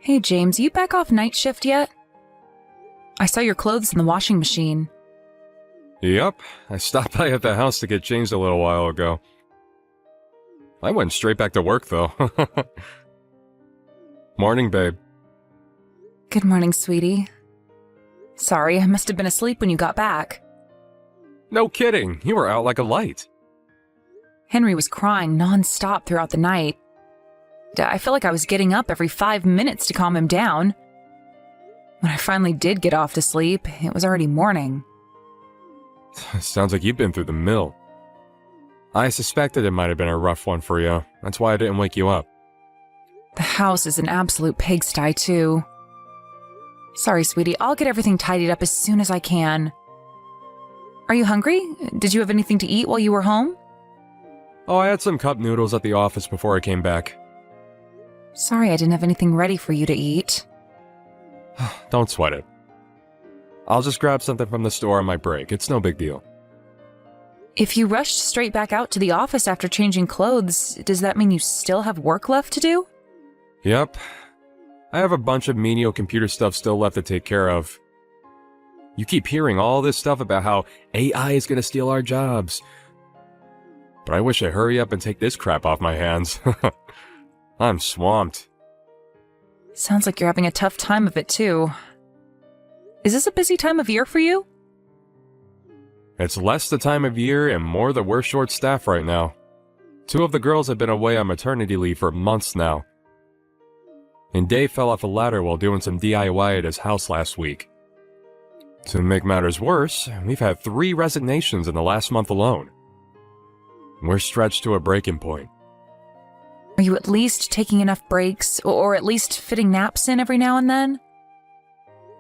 Hey James, you back off night shift yet? I saw your clothes in the washing machine. Yep, I stopped by at the house to get changed a little while ago. I went straight back to work, though. Morning, babe. Good morning, sweetie. Sorry, I must have been asleep when you got back. No kidding, you were out like a light. Henry was crying non-stop throughout the night. I felt like I was getting up every 5 minutes to calm him down. When I finally did get off to sleep, it was already morning. Sounds like you've been through the mill. I suspected it might have been a rough one for you. That's why I didn't wake you up. The house is an absolute pigsty, too. Sorry, sweetie, I'll get everything tidied up as soon as I can. Are you hungry? Did you have anything to eat while you were home? Oh, I had some cup noodles at the office before I came back. Sorry I didn't have anything ready for you to eat. Don't sweat it. I'll just grab something from the store on my break. It's no big deal. If you rushed straight back out to the office after changing clothes, does that mean you still have work left to do? Yep. I have a bunch of menial computer stuff still left to take care of. You keep hearing all this stuff about how AI is gonna steal our jobs. But I wish I'd hurry up and take this crap off my hands. I'm swamped. Sounds like you're having a tough time of it, too. Is this a busy time of year for you? It's less the time of year and more that we're short-staffed right now. 2 of the girls have been away on maternity leave for months now. And Dave fell off a ladder while doing some DIY at his house last week. To make matters worse, we've had 3 resignations in the last month alone. We're stretched to a breaking point. Are you at least taking enough breaks, or at least fitting naps in every now and then?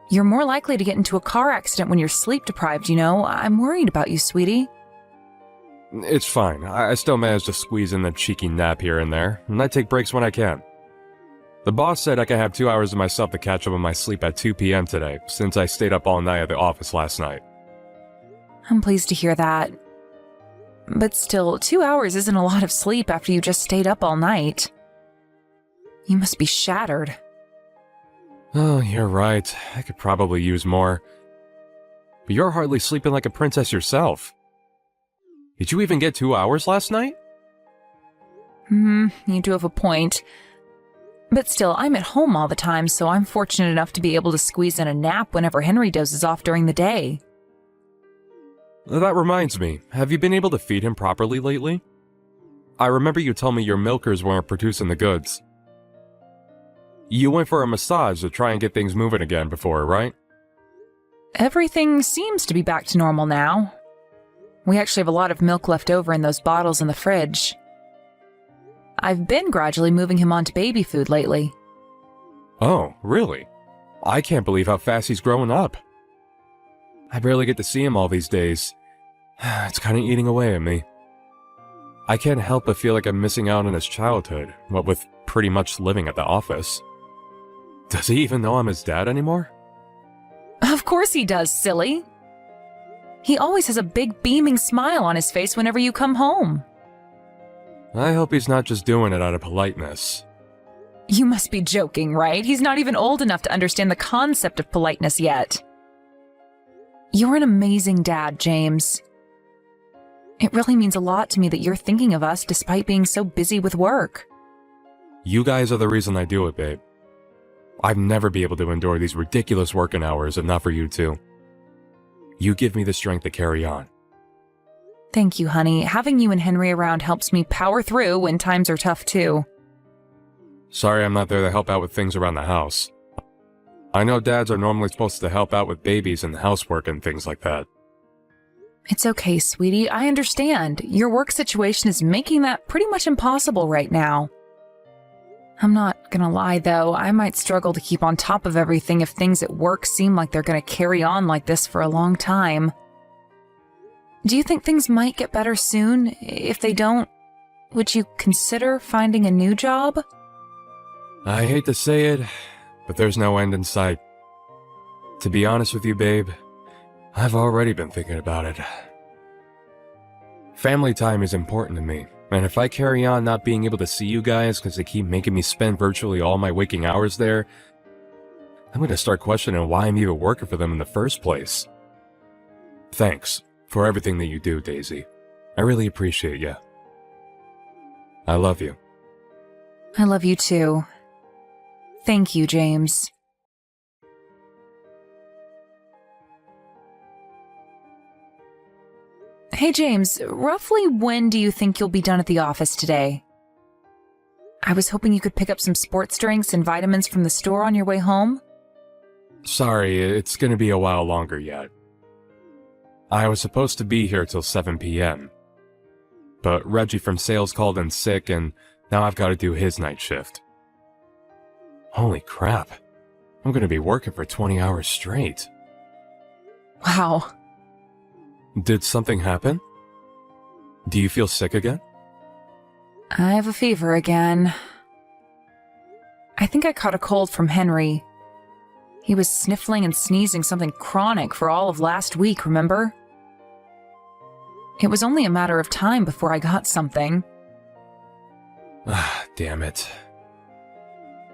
You're more likely to get into a car accident when you're sleep-deprived, you know. I'm worried about you, sweetie. It's fine. I still manage to squeeze in a cheeky nap here and there, and I take breaks when I can. The boss said I can have 2 hours to myself to catch up on my sleep at 2 p.m. today, since I stayed up all night at the office last night. I'm pleased to hear that. But still, 2 hours isn't a lot of sleep after you just stayed up all night. You must be shattered. Oh, you're right. I could probably use more. But you're hardly sleeping like a princess yourself. Did you even get 2 hours last night? You do have a point. But still, I'm at home all the time, so I'm fortunate enough to be able to squeeze in a nap whenever Henry dozes off during the day. That reminds me, have you been able to feed him properly lately? I remember you told me your milkers weren't producing the goods. You went for a massage to try and get things moving again before, right? Everything seems to be back to normal now. We actually have a lot of milk left over in those bottles in the fridge. I've been gradually moving him onto baby food lately. Oh, really? I can't believe how fast he's growing up. I barely get to see him all these days. It's kind of eating away at me. I can't help but feel like I'm missing out on his childhood, what with pretty much living at the office. Does he even know I'm his dad anymore? Of course he does, silly. He always has a big beaming smile on his face whenever you come home. I hope he's not just doing it out of politeness. You must be joking, right? He's not even old enough to understand the concept of politeness yet. You're an amazing dad, James. It really means a lot to me that you're thinking of us despite being so busy with work. You guys are the reason I do it, babe. I'd never be able to endure these ridiculous working hours if not for you two. You give me the strength to carry on. Thank you, honey. Having you and Henry around helps me power through when times are tough, too. Sorry I'm not there to help out with things around the house. I know dads are normally supposed to help out with babies and housework and things like that. It's okay, sweetie. I understand. Your work situation is making that pretty much impossible right now. I'm not gonna lie, though. I might struggle to keep on top of everything if things at work seem like they're gonna carry on like this for a long time. Do you think things might get better soon? If they don't, would you consider finding a new job? I hate to say it, but there's no end in sight. To be honest with you, babe, I've already been thinking about it. Family time is important to me, and if I carry on not being able to see you guys because they keep making me spend virtually all my waking hours there, I'm gonna start questioning why I'm even working for them in the first place. Thanks for everything that you do, Daisy. I really appreciate you. I love you. I love you too. Thank you, James. Hey, James, roughly when do you think you'll be done at the office today? I was hoping you could pick up some sports drinks and vitamins from the store on your way home. Sorry, it's gonna be a while longer yet. I was supposed to be here till 7 p.m. But Reggie from sales called in sick and now I've got to do his night shift. Holy crap. I'm gonna be working for 20 hours straight. Wow. Did something happen? Do you feel sick again? I have a fever again. I think I caught a cold from Henry. He was sniffling and sneezing something chronic for all of last week, remember? It was only a matter of time before I got something. Ah, damn it.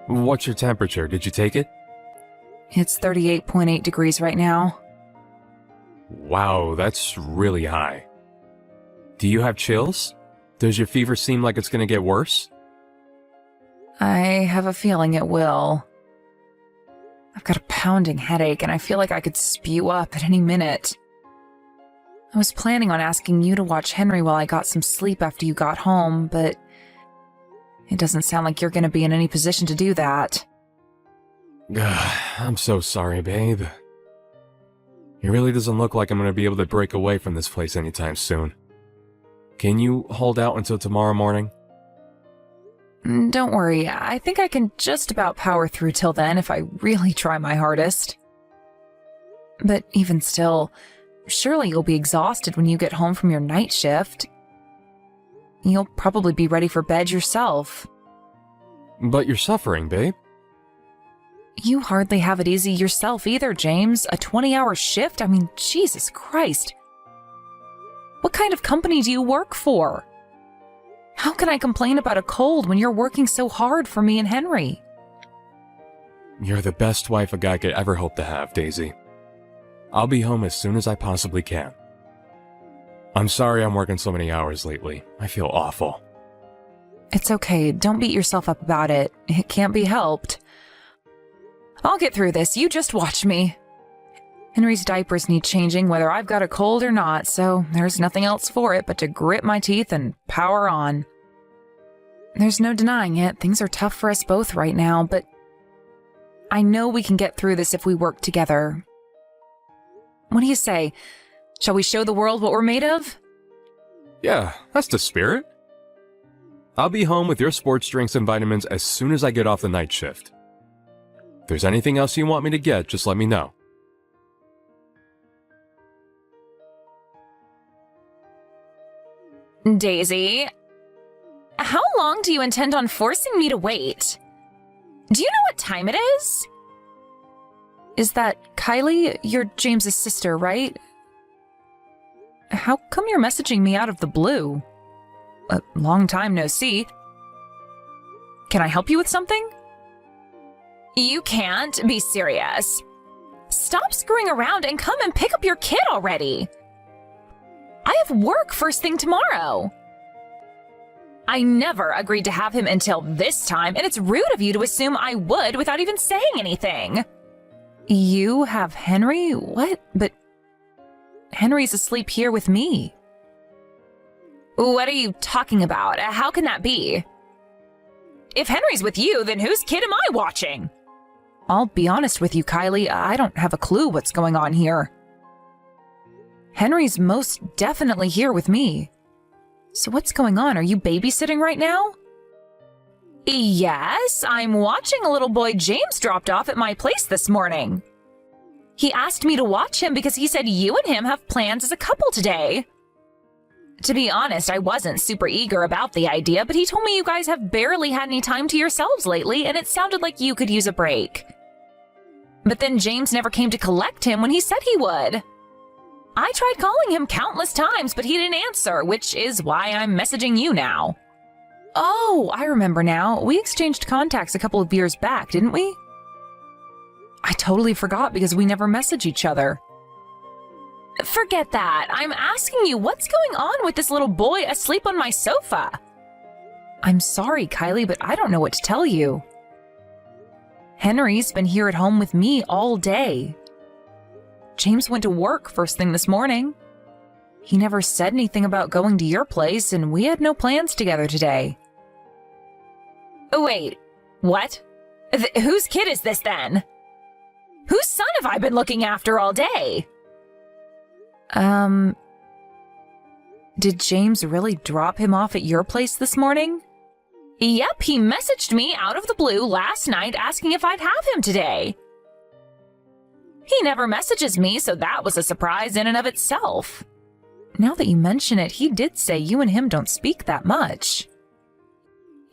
What's your temperature? Did you take it? It's 38.8 degrees right now. Wow, that's really high. Do you have chills? Does your fever seem like it's gonna get worse? I have a feeling it will. I've got a pounding headache and I feel like I could spew up at any minute. I was planning on asking you to watch Henry while I got some sleep after you got home, but it doesn't sound like you're going to be in any position to do that. I'm so sorry, babe. It really doesn't look like I'm going to be able to break away from this place anytime soon. Can you hold out until tomorrow morning? Don't worry, I think I can just about power through till then if I really try my hardest. But even still, surely you'll be exhausted when you get home from your night shift. You'll probably be ready for bed yourself. But you're suffering, babe. You hardly have it easy yourself either, James. A 20-hour shift? I mean, Jesus Christ. What kind of company do you work for? How can I complain about a cold when you're working so hard for me and Henry? You're the best wife a guy could ever hope to have, Daisy. I'll be home as soon as I possibly can. I'm sorry I'm working so many hours lately. I feel awful. It's okay. Don't beat yourself up about it. It can't be helped. I'll get through this. You just watch me. Henry's diapers need changing whether I've got a cold or not, so there's nothing else for it but to grit my teeth and power on. There's no denying it. Things are tough for us both right now, but I know we can get through this if we work together. What do you say? Shall we show the world what we're made of? Yeah, that's the spirit. I'll be home with your sports drinks and vitamins as soon as I get off the night shift. If there's anything else you want me to get, just let me know. Daisy, how long do you intend on forcing me to wait? Do you know what time it is? Is that Kylie? You're James's sister, right? How come you're messaging me out of the blue? A long time no see. Can I help you with something? You can't be serious. Stop screwing around and come and pick up your kid already. I have work first thing tomorrow. I never agreed to have him until this time, and it's rude of you to assume I would without even saying anything. You have Henry? What? But Henry's asleep here with me. What are you talking about? How can that be? If Henry's with you, then whose kid am I watching? I'll be honest with you, Kylie. I don't have a clue what's going on here. Henry's most definitely here with me. So what's going on? Are you babysitting right now? Yes, I'm watching a little boy James dropped off at my place this morning. He asked me to watch him because he said you and him have plans as a couple today. To be honest, I wasn't super eager about the idea, but he told me you guys have barely had any time to yourselves lately, and it sounded like you could use a break. But then James never came to collect him when he said he would. I tried calling him countless times, but he didn't answer, which is why I'm messaging you now. Oh, I remember now. We exchanged contacts a couple of years back, didn't we? I totally forgot because we never message each other. Forget that. I'm asking you what's going on with this little boy asleep on my sofa. I'm sorry, Kylie, but I don't know what to tell you. Henry's been here at home with me all day. James went to work first thing this morning. He never said anything about going to your place, and we had no plans together today. Wait, what? Whose kid is this then? Whose son have I been looking after all day? Did James really drop him off at your place this morning? Yep, he messaged me out of the blue last night asking if I'd have him today. He never messages me, so that was a surprise in and of itself. Now that you mention it, he did say you and him don't speak that much.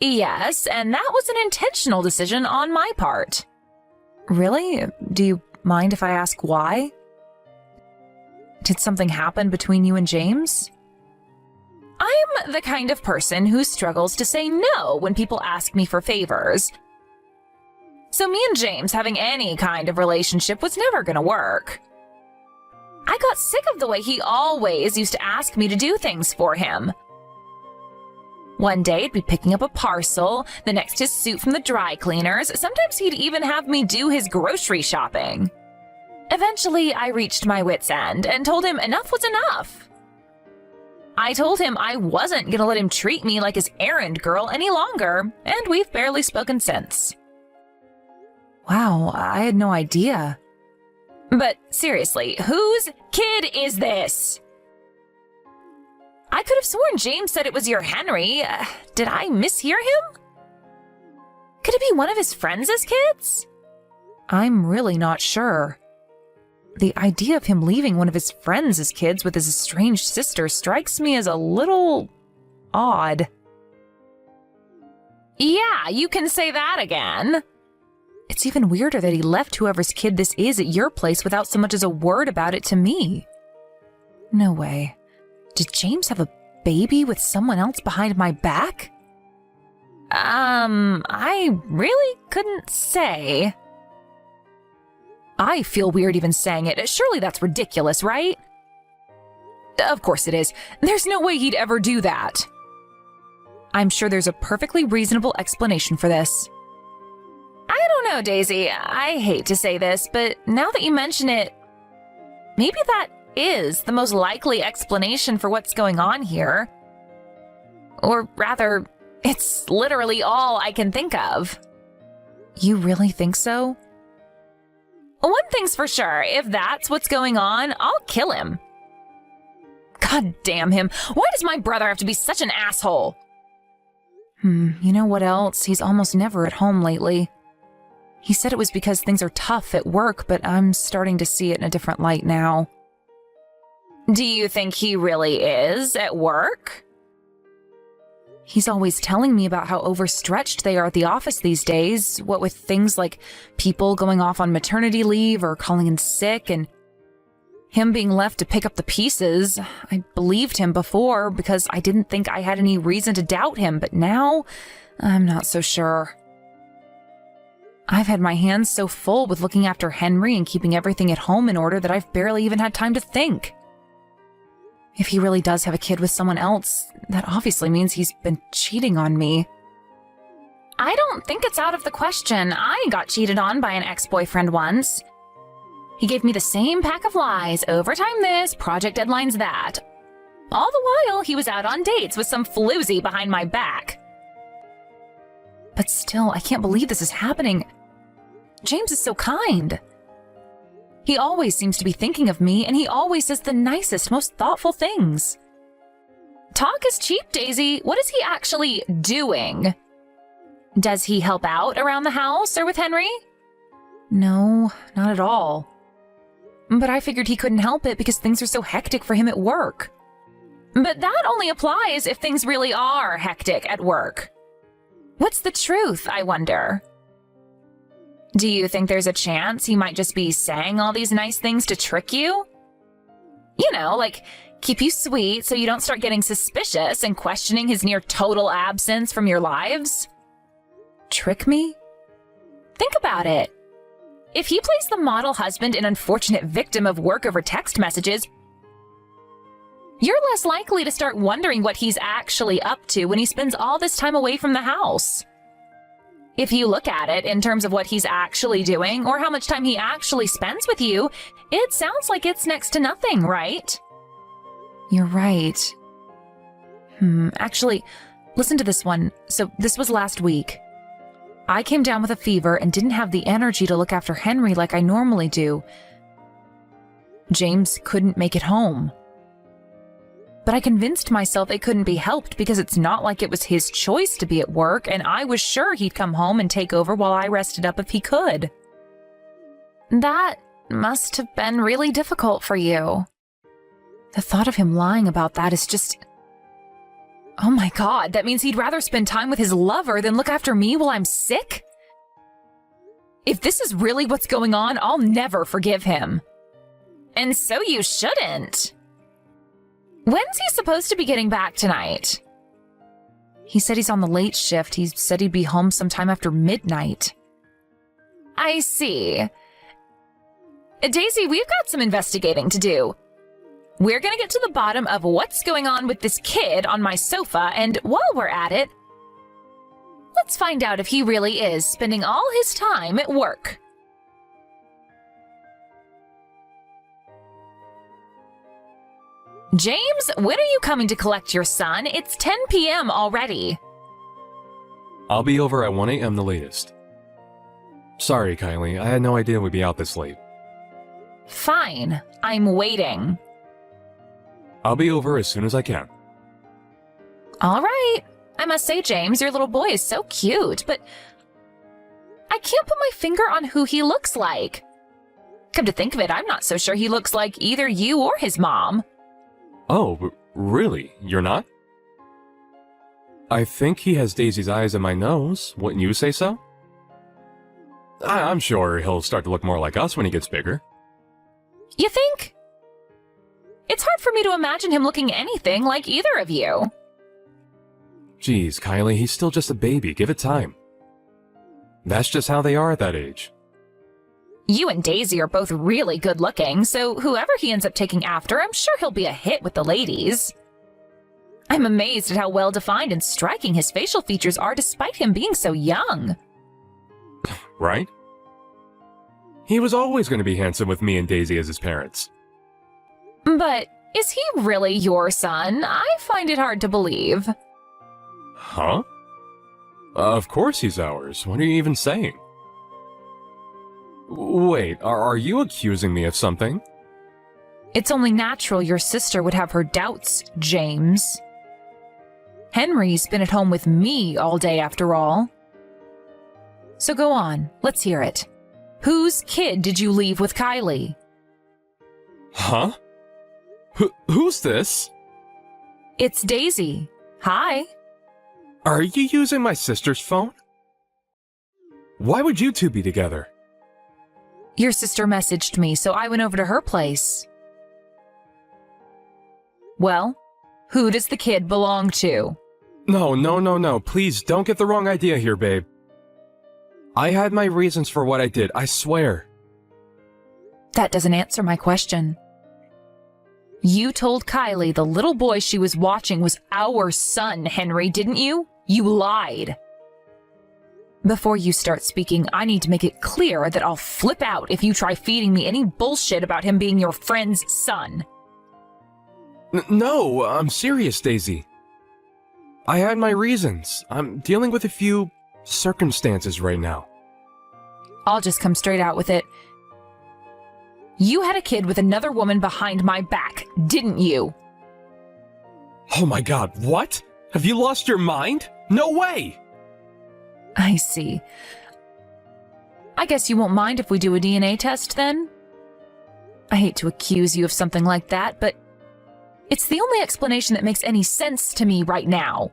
Yes, and that was an intentional decision on my part. Really? Do you mind if I ask why? Did something happen between you and James? I'm the kind of person who struggles to say no when people ask me for favors. So me and James having any kind of relationship was never gonna work. I got sick of the way he always used to ask me to do things for him. One day he'd be picking up a parcel, the next his suit from the dry cleaners. Sometimes he'd even have me do his grocery shopping. Eventually, I reached my wit's end and told him enough was enough. I told him I wasn't gonna let him treat me like his errand girl any longer, and we've barely spoken since. Wow, I had no idea. But seriously, whose kid is this? I could have sworn James said it was your Henry. Did I mishear him? Could it be one of his friends' kids? I'm really not sure. The idea of him leaving one of his friends' kids with his estranged sister strikes me as a little odd. Yeah, you can say that again. It's even weirder that he left whoever's kid this is at your place without so much as a word about it to me. No way. Did James have a baby with someone else behind my back? I really couldn't say. I feel weird even saying it. Surely that's ridiculous, right? Of course it is. There's no way he'd ever do that. I'm sure there's a perfectly reasonable explanation for this. I don't know, Daisy. I hate to say this, but now that you mention it, maybe that is the most likely explanation for what's going on here. Or rather, it's literally all I can think of. You really think so? One thing's for sure, if that's what's going on, I'll kill him. God damn him. Why does my brother have to be such an asshole? You know what else? He's almost never at home lately. He said it was because things are tough at work, but I'm starting to see it in a different light now. Do you think he really is at work? He's always telling me about how overstretched they are at the office these days, what with things like people going off on maternity leave or calling in sick, and him being left to pick up the pieces. I believed him before because I didn't think I had any reason to doubt him, but now I'm not so sure. I've had my hands so full with looking after Henry and keeping everything at home in order that I've barely even had time to think. If he really does have a kid with someone else, that obviously means he's been cheating on me. I don't think it's out of the question. I got cheated on by an ex-boyfriend once. He gave me the same pack of lies, overtime this, project deadlines that. All the while, he was out on dates with some floozy behind my back. But still, I can't believe this is happening. James is so kind. He always seems to be thinking of me, and he always says the nicest, most thoughtful things. Talk is cheap, Daisy. What is he actually doing? Does he help out around the house or with Henry? No, not at all. But I figured he couldn't help it because things are so hectic for him at work. But that only applies if things really are hectic at work. What's the truth, I wonder? Do you think there's a chance he might just be saying all these nice things to trick you? You know, like keep you sweet so you don't start getting suspicious and questioning his near total absence from your lives? Trick me? Think about it. if he plays the model husband and unfortunate victim of work over text messages, you're less likely to start wondering what he's actually up to when he spends all this time away from the house. If you look at it in terms of what he's actually doing or how much time he actually spends with you, it sounds like it's next to nothing, right? You're right. Actually, listen to this one. So this was last week. I came down with a fever and didn't have the energy to look after Henry like I normally do. James couldn't make it home. But I convinced myself it couldn't be helped because it's not like it was his choice to be at work, and I was sure he'd come home and take over while I rested up if he could. That must have been really difficult for you. The thought of him lying about that is just... Oh my God, that means he'd rather spend time with his lover than look after me while I'm sick? If this is really what's going on, I'll never forgive him. And so you shouldn't. When's he supposed to be getting back tonight? He said he's on the late shift. He said he'd be home sometime after midnight. I see. Daisy, we've got some investigating to do. We're gonna get to the bottom of what's going on with this kid on my sofa, and while we're at it, let's find out if he really is spending all his time at work. James, when are you coming to collect your son? It's 10 p.m. already. I'll be over at 1 a.m. the latest. Sorry, Kylie, I had no idea we'd be out this late. Fine, I'm waiting. I'll be over as soon as I can. All right. I must say, James, your little boy is so cute, but I can't put my finger on who he looks like. Come to think of it, I'm not so sure he looks like either you or his mom. Oh, really? You're not? I think he has Daisy's eyes and my nose. Wouldn't you say so? I'm sure he'll start to look more like us when he gets bigger. You think? It's hard for me to imagine him looking anything like either of you. Geez, Kylie, he's still just a baby. Give it time. That's just how they are at that age. You and Daisy are both really good looking, so whoever he ends up taking after, I'm sure he'll be a hit with the ladies. I'm amazed at how well defined and striking his facial features are despite him being so young. Right? He was always going to be handsome with me and Daisy as his parents. But is he really your son? I find it hard to believe. Huh? Of course he's ours. What are you even saying? Wait, are you accusing me of something? It's only natural your sister would have her doubts, James. Henry's been at home with me all day after all. So go on, let's hear it. Whose kid did you leave with Kylie? Huh? Who's this? It's Daisy. Hi. Are you using my sister's phone? Why would you two be together? Your sister messaged me, so I went over to her place. Well, who does the kid belong to? No. Please don't get the wrong idea here, babe. I had my reasons for what I did, I swear. That doesn't answer my question. You told Kylie the little boy she was watching was our son, Henry, didn't you? You lied. Before you start speaking, I need to make it clear that I'll flip out if you try feeding me any bullshit about him being your friend's son. No, I'm serious, Daisy. I had my reasons. I'm dealing with a few circumstances right now. I'll just come straight out with it. You had a kid with another woman behind my back, didn't you? Oh my God, what? Have you lost your mind? No way! I see. I guess you won't mind if we do a DNA test then? I hate to accuse you of something like that, but it's the only explanation that makes any sense to me right now.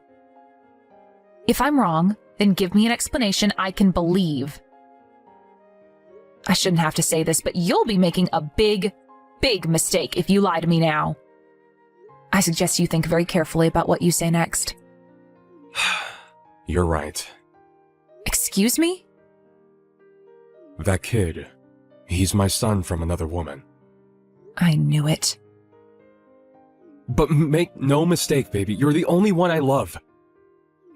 If I'm wrong, then give me an explanation I can believe. I shouldn't have to say this, but you'll be making a big, big mistake if you lie to me now. I suggest you think very carefully about what you say next. You're right. Excuse me? That kid, He's my son from another woman. I knew it. But make no mistake, baby, you're the only one I love.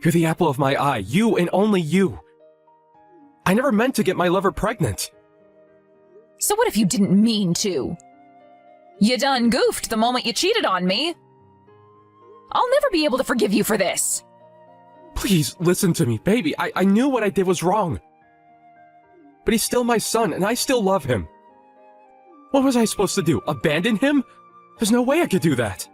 You're the apple of my eye, you and only you. I never meant to get my lover pregnant. So what if you didn't mean to? You done goofed the moment you cheated on me. I'll never be able to forgive you for this. Please, listen to me, baby. I knew what I did was wrong. But he's still my son, and I still love him. What was I supposed to do? Abandon him? There's no way I could do that.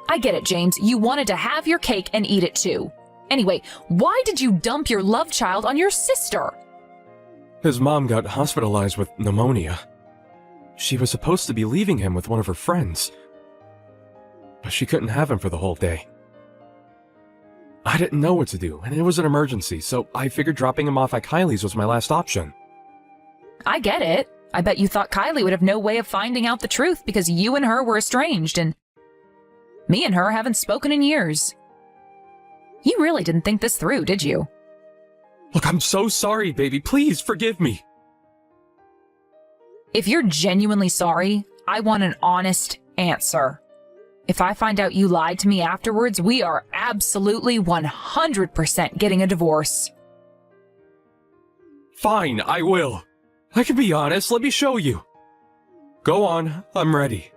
I get it, James. You wanted to have your cake and eat it too. Anyway, why did you dump your love child on your sister? His mom got hospitalized with pneumonia. She was supposed to be leaving him with one of her friends. But she couldn't have him for the whole day. I didn't know what to do, and it was an emergency, so I figured dropping him off at Kylie's was my last option. I get it. I bet you thought Kylie would have no way of finding out the truth because you and her were estranged, and me and her haven't spoken in years. You really didn't think this through, did you? Look, I'm so sorry, baby. Please forgive me. If you're genuinely sorry, I want an honest answer. If I find out you lied to me afterwards, we are absolutely 100% getting a divorce. Fine, I will. I can be honest. Let me show you. Go on. I'm ready.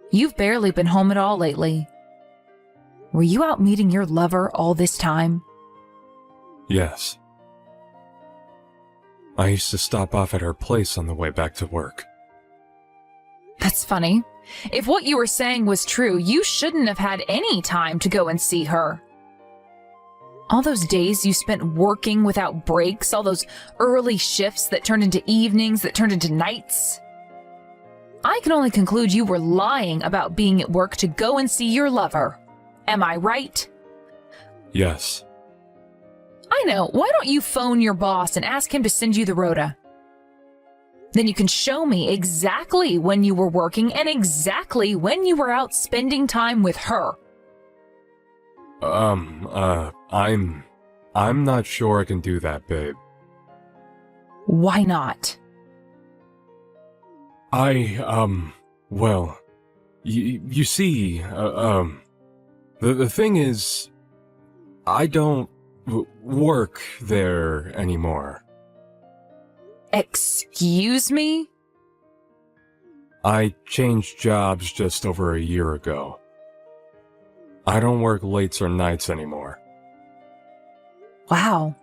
You've barely been home at all lately. Were you out meeting your lover all this time? Yes. I used to stop off at her place on the way back to work. That's funny. If what you were saying was true, you shouldn't have had any time to go and see her. All those days you spent working without breaks, all those early shifts that turned into evenings, that turned into nights. I can only conclude you were lying about being at work to go and see your lover. Am I right? Yes. I know. Why don't you phone your boss and ask him to send you the rota? Then you can show me exactly when you were working and exactly when you were out spending time with her. I'm not sure I can do that, babe. Why not? Well, you see, the thing is, I don't work there anymore. Excuse me? I changed jobs just over a year ago. I don't work lates or nights anymore. Wow.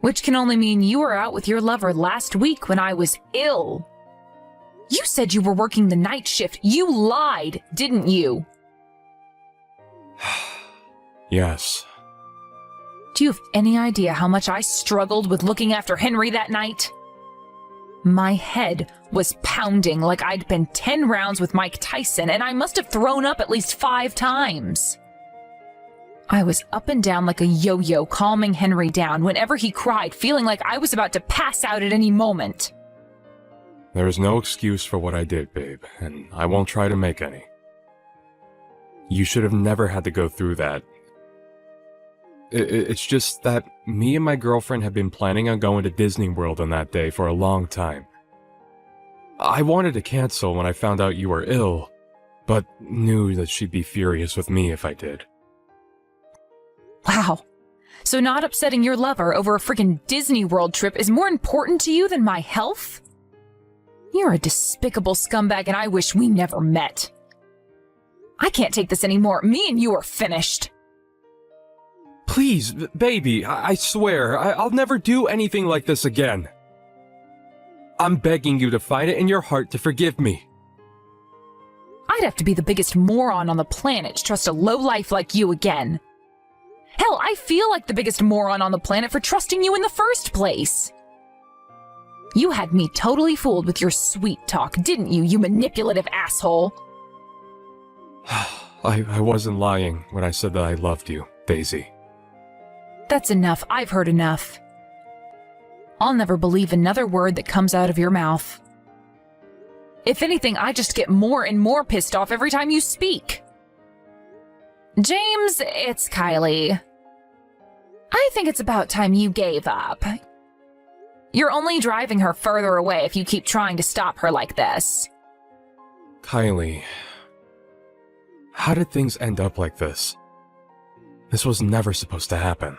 Which can only mean you were out with your lover last week when I was ill. You said you were working the night shift. You lied, didn't you? Yes. Do you have any idea how much I struggled with looking after Henry that night? My head was pounding like I'd been 10 rounds with Mike Tyson, and I must have thrown up at least 5 times. I was up and down like a yo-yo, calming Henry down whenever he cried, feeling like I was about to pass out at any moment. There is no excuse for what I did, babe, and I won't try to make any. You should have never had to go through that. It's just that me and my girlfriend had been planning on going to Disney World on that day for a long time. I wanted to cancel when I found out you were ill, but knew that she'd be furious with me if I did. Wow. So not upsetting your lover over a freaking Disney World trip is more important to you than my health? You're a despicable scumbag and I wish we never met. I can't take this anymore. Me and you are finished. Please, baby, I swear, I'll never do anything like this again. I'm begging you to find it in your heart to forgive me. I'd have to be the biggest moron on the planet to trust a lowlife like you again. Hell, I feel like the biggest moron on the planet for trusting you in the first place. You had me totally fooled with your sweet talk, didn't you, you manipulative asshole? I wasn't lying when I said that I loved you, Daisy. That's enough. I've heard enough. I'll never believe another word that comes out of your mouth. If anything, I just get more and more pissed off every time you speak. James, it's Kylie. I think it's about time you gave up. You're only driving her further away if you keep trying to stop her like this. Kylie, how did things end up like this? This was never supposed to happen.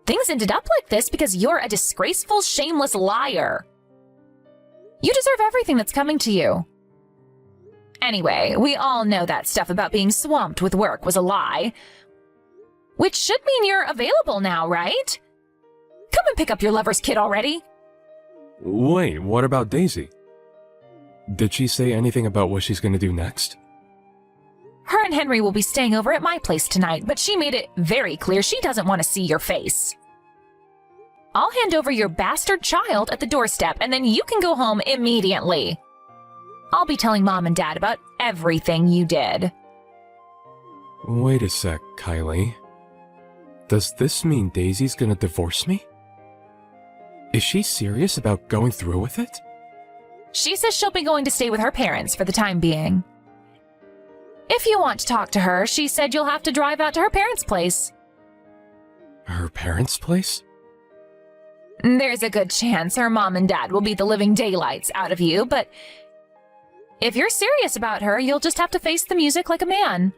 Things ended up like this because you're a disgraceful, shameless liar. You deserve everything that's coming to you. Anyway, we all know that stuff about being swamped with work was a lie. Which should mean you're available now, right? Come and pick up your lover's kid already. Wait, what about Daisy? Did she say anything about what she's gonna do next? Her and Henry will be staying over at my place tonight, but she made it very clear she doesn't want to see your face. I'll hand over your bastard child at the doorstep, and then you can go home immediately. I'll be telling Mom and Dad about everything you did. Wait a sec, Kylie. Does this mean Daisy's gonna divorce me? Is she serious about going through with it? She says she'll be going to stay with her parents for the time being. If you want to talk to her, she said you'll have to drive out to her parents' place. Her parents' place? There's a good chance her mom and dad will beat the living daylights out of you, but if you're serious about her, you'll just have to face the music like a man.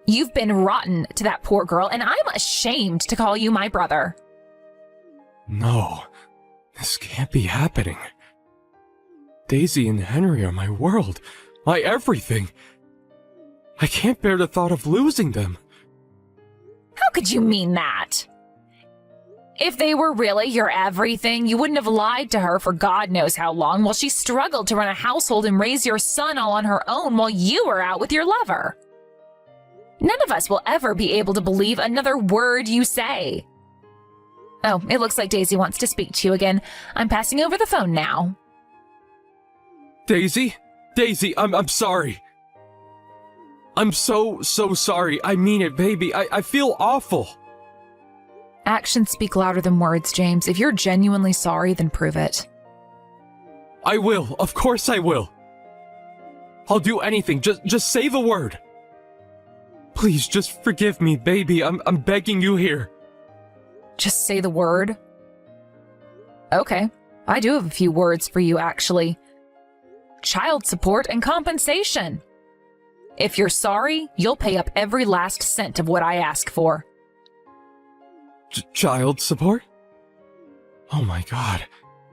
You've been rotten to that poor girl, and I'm ashamed to call you my brother. No, this can't be happening. Daisy and Henry are my world, my everything. I can't bear the thought of losing them. How could you mean that? If they were really your everything, you wouldn't have lied to her for God knows how long while she struggled to run a household and raise your son all on her own while you were out with your lover. None of us will ever be able to believe another word you say. Oh, it looks like Daisy wants to speak to you again. I'm passing over the phone now. Daisy? Daisy, I'm sorry. I'm so sorry. I mean it, baby. I feel awful. Actions speak louder than words, James. If you're genuinely sorry, then prove it. I will. Of course I will. I'll do anything. Just say the word. Please, just forgive me, baby. I'm begging you here. Just say the word? Okay. I do have a few words for you, actually. Child support and compensation. If you're sorry, you'll pay up every last cent of what I ask for. Child support? Oh my God.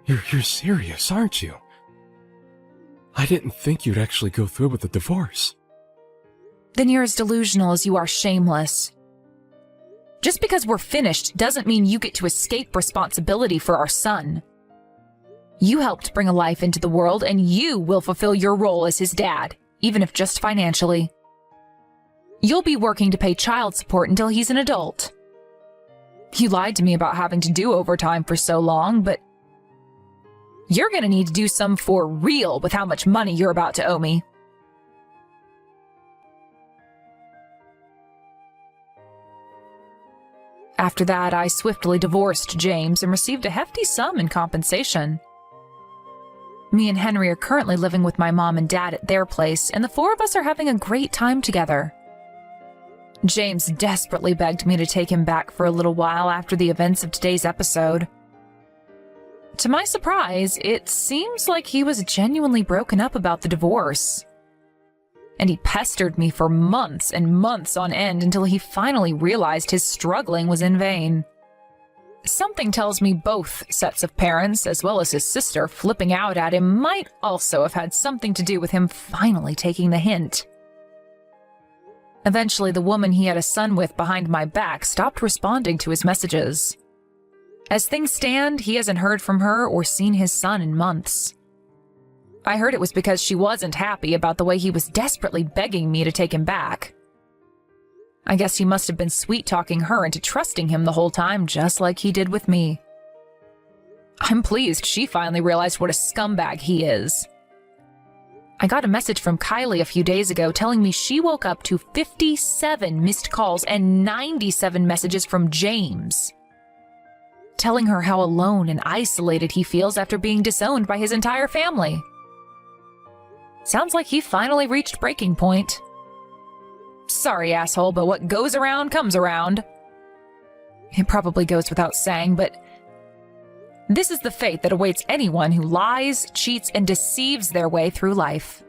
You're serious, aren't you? I didn't think you'd actually go through with the divorce. Then you're as delusional as you are shameless. Just because we're finished doesn't mean you get to escape responsibility for our son. You helped bring a life into the world, and you will fulfill your role as his dad, even if just financially. You'll be working to pay child support until he's an adult. You lied to me about having to do overtime for so long, but you're gonna need to do some for real with how much money you're about to owe me. After that, I swiftly divorced James and received a hefty sum in compensation. Me and Henry are currently living with my mom and dad at their place, and the four of us are having a great time together. James desperately begged me to take him back for a little while after the events of today's episode. To my surprise, it seems like he was genuinely broken up about the divorce. And he pestered me for months and months on end until he finally realized his struggling was in vain. Something tells me both sets of parents, as well as his sister, flipping out at him might also have had something to do with him finally taking the hint. Eventually, the woman he had a son with behind my back stopped responding to his messages. As things stand, he hasn't heard from her or seen his son in months. I heard it was because she wasn't happy about the way he was desperately begging me to take him back. I guess he must have been sweet-talking her into trusting him the whole time, just like he did with me. I'm pleased she finally realized what a scumbag he is. I got a message from Kylie a few days ago telling me she woke up to 57 missed calls and 97 messages from James, telling her how alone and isolated he feels after being disowned by his entire family. Sounds like he finally reached breaking point. Sorry, asshole, but what goes around comes around. It probably goes without saying, but This is the fate that awaits anyone who lies, cheats, and deceives their way through life.